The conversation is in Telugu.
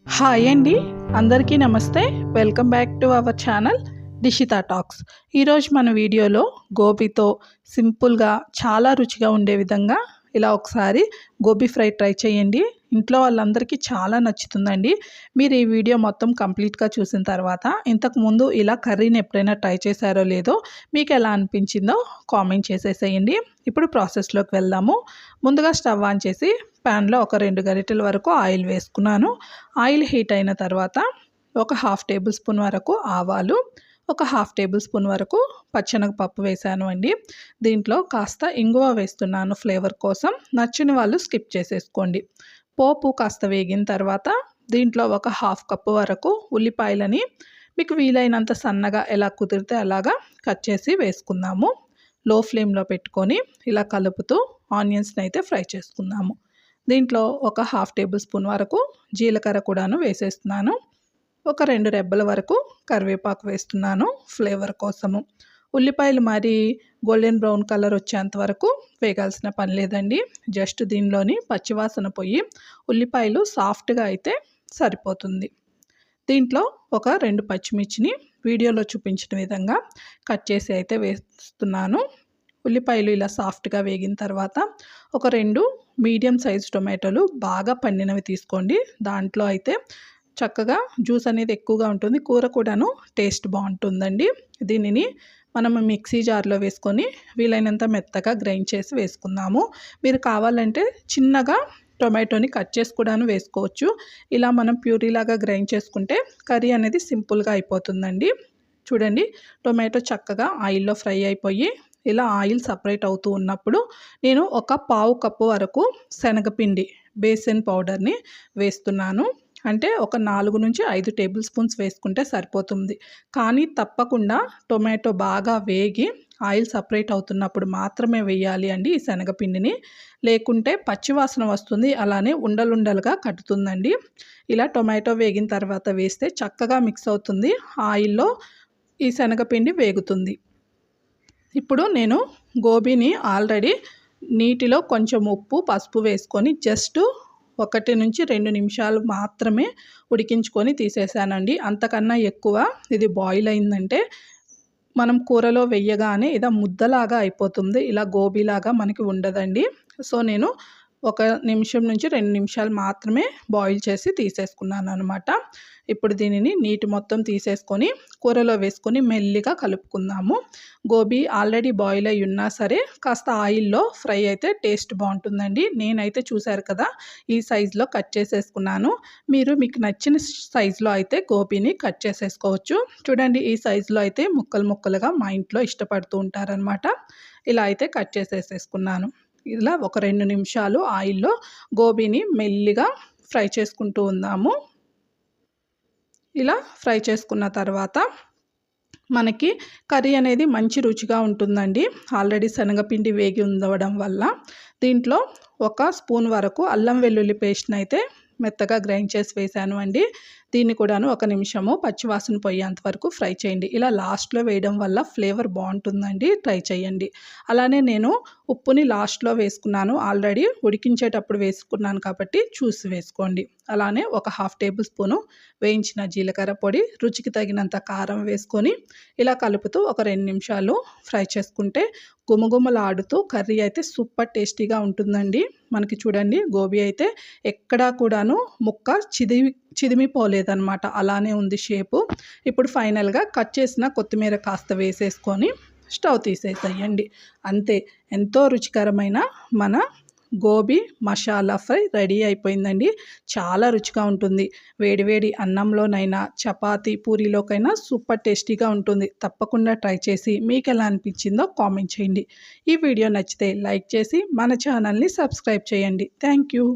హాయ్ అండి, అందరికీ నమస్తే. Welcome back to our channel Dishita talks. ఈరోజు మన వీడియోలో గోబీతో సింపుల్గా చాలా రుచిగా ఉండే విధంగా ఇలా ఒకసారి గోబీ ఫ్రై ట్రై చేయండి. ఇంట్లో వాళ్ళందరికీ చాలా నచ్చుతుందండి. మీరు ఈ వీడియో మొత్తం కంప్లీట్గా చూసిన తర్వాత ఇంతకుముందు ఇలా కర్రీని ఎప్పుడైనా ట్రై చేశారో లేదో, మీకు ఎలా అనిపించిందో కామెంట్ చేసేసేయండి. ఇప్పుడు ప్రాసెస్లోకి వెళ్దాము. ముందుగా స్టవ్ ఆన్ చేసి ప్యాన్లో ఒక 2 గరిటెల వరకు ఆయిల్ వేసుకున్నాను. ఆయిల్ హీట్ అయిన తర్వాత ఒక 1/2 టేబుల్ స్పూన్ వరకు ఆవాలు, ఒక 1/2 టేబుల్ స్పూన్ వరకు పచ్చెనగపప్పు వేసాను అండి. దీంట్లో కాస్త ఇంగువ వేస్తున్నాను ఫ్లేవర్ కోసం. నచ్చని వాళ్ళు స్కిప్ చేసేసుకోండి. పోపు కాస్త వేగిన తర్వాత దీంట్లో ఒక 1/2 కప్పు వరకు ఉల్లిపాయలని మీకు వీలైనంత సన్నగా ఎలా కుదిరితే అలాగా కట్ చేసి వేసుకుందాము. లో ఫ్లేమ్లో పెట్టుకొని ఇలా కలుపుతూ ఆనియన్స్ని అయితే ఫ్రై చేసుకుందాము. దీంట్లో ఒక 1/2 టేబుల్ స్పూన్ వరకు జీలకర్ర కూడాను వేసేస్తున్నాను. ఒక 2 రెబ్బల వరకు కరివేపాకు వేస్తున్నాను ఫ్లేవర్ కోసము. ఉల్లిపాయలు మరి గోల్డెన్ బ్రౌన్ కలర్ వచ్చేంత వరకు వేగాల్సిన పని లేదండి. జస్ట్ దీనిలోని పచ్చివాసన పోయి ఉల్లిపాయలు సాఫ్ట్గా అయితే సరిపోతుంది. దీంట్లో ఒక 2 పచ్చిమిర్చిని వీడియోలో చూపించిన విధంగా కట్ చేసి అయితే వేస్తున్నాను. ఉల్లిపాయలు ఇలా సాఫ్ట్గా వేగిన తర్వాత ఒక 2 మీడియం సైజ్ టొమాటోలు బాగా పండినవి తీసుకోండి. దాంట్లో అయితే చక్కగా జ్యూస్ అనేది ఎక్కువగా ఉంటుంది, కూర కూడాను టేస్ట్ బాగుంటుందండి. దీనిని మనం మిక్సీ జార్లో వేసుకొని వీలైనంత మెత్తగా గ్రైండ్ చేసి వేసుకుందాము. మీరు కావాలంటే చిన్నగా టొమాటోని కట్ చేసి కూడాను వేసుకోవచ్చు. ఇలా మనం ప్యూరీలాగా గ్రైండ్ చేసుకుంటే కర్రీ అనేది సింపుల్గా అయిపోతుందండి. చూడండి, టొమాటో చక్కగా ఆయిల్లో ఫ్రై అయిపోయి ఇలా ఆయిల్ సపరేట్ అవుతూ ఉన్నప్పుడు నేను ఒక 1/2 కప్పు వరకు శనగపిండి బేసన్ పౌడర్ని వేస్తున్నాను. అంటే ఒక 4 నుంచి 5 టేబుల్ స్పూన్స్ వేసుకుంటే సరిపోతుంది. కానీ తప్పకుండా టొమాటో బాగా వేగి ఆయిల్ సపరేట్ అవుతున్నప్పుడు మాత్రమే వేయాలి అండి ఈ శనగపిండిని. లేకుంటే పచ్చివాసన వస్తుంది, అలానే ఉండలుండలుగా కట్టుతుందండి. ఇలా టొమాటో వేగిన తర్వాత వేస్తే చక్కగా మిక్స్ అవుతుంది, ఆయిల్లో ఈ శనగపిండి వేగుతుంది. ఇప్పుడు నేను గోబీని ఆల్రెడీ నీటిలో కొంచెం ఉప్పు పసుపు వేసుకొని జస్ట్ 1 నుంచి 2 నిమిషాలు మాత్రమే ఉడికించుకొని తీసేసానండి. అంతకన్నా ఎక్కువ ఇది బాయిల్ అయిందంటే మనం కూరలో వెయ్యగానే ఇలా ముద్దలాగా అయిపోతుంది, ఇలా గోబీలాగా మనకి ఉండదండి. సో నేను 1 నిమిషం నుంచి 2 నిమిషాలు మాత్రమే బాయిల్ చేసి తీసేసుకున్నాను అనమాట. ఇప్పుడు దీనిని నీటి మొత్తం తీసేసుకొని కూరలో వేసుకొని మెల్లిగా కలుపుకుందాము. గోబీ ఆల్రెడీ బాయిల్ అయి ఉన్నా సరే కాస్త ఆయిల్లో ఫ్రై అయితే టేస్ట్ బాగుంటుందండి. నేనైతే చూశారు కదా ఈ సైజులో కట్ చేసేసుకున్నాను. మీరు మీకు నచ్చిన సైజులో అయితే గోబీని కట్ చేసేసుకోవచ్చు. చూడండి, ఈ సైజులో అయితే ముక్కలు ముక్కలుగా మా ఇంట్లో ఇష్టపడుతూ ఉంటారనమాట. ఇలా అయితే కట్ చేసేసుకున్నాను. ఇలా ఒక 2 నిమిషాలు ఆయిల్లో గోబీని మెల్లిగా ఫ్రై చేసుకుంటూ ఉందాము. ఇలా ఫ్రై చేసుకున్న తర్వాత మనకి కర్రీ అనేది మంచి రుచిగా ఉంటుందండి. ఆల్రెడీ శనగపిండి వేగి ఉండడం వల్ల. దీంట్లో 1 స్పూన్ వరకు అల్లం వెల్లుల్లి పేస్ట్ని అయితే మెత్తగా గ్రైండ్ చేసి వేసాను అండి. దీన్ని కూడాను 1 నిమిషము పచ్చివాసన పోయేంత వరకు ఫ్రై చేయండి. ఇలా లాస్ట్లో వేయడం వల్ల ఫ్లేవర్ బాగుంటుందండి, ట్రై చేయండి. అలానే నేను ఉప్పుని లాస్ట్లో వేసుకున్నాను, ఆల్రెడీ ఉడికించేటప్పుడు వేసుకున్నాను కాబట్టి చూసి వేసుకోండి. అలానే ఒక 1/2 టేబుల్ స్పూను వేయించిన జీలకర్ర పొడి, రుచికి తగినంత కారం వేసుకొని ఇలా కలుపుతూ ఒక 2 నిమిషాలు ఫ్రై చేసుకుంటే గుమగుమలాడుతూ కర్రీ అయితే సూపర్ టేస్టీగా ఉంటుందండి. మనకి చూడండి, గోబీ అయితే ఎక్కడా కూడాను ముక్క చిదిమిపోలేదన్నమాట, అలానే ఉంది షేపు. ఇప్పుడు ఫైనల్గా కట్ చేసిన కొత్తిమీర కాస్త వేసేసుకొని స్టవ్ తీసేసేయండి. అంతే, ఎంతో రుచికరమైన మన గోబీ మసాలా ఫ్రై రెడీ అయిపోయిందండి. చాలా రుచిగా ఉంటుంది. వేడివేడి అన్నంలోనైనా చపాతీ పూరీలోకైనా సూపర్ టేస్టీగా ఉంటుంది. తప్పకుండా ట్రై చేసి మీకు ఎలా అనిపించిందో కామెంట్ చేయండి. ఈ వీడియో నచ్చితే లైక్ చేసి మన ఛానల్ని సబ్స్క్రైబ్ చేయండి. Thank you.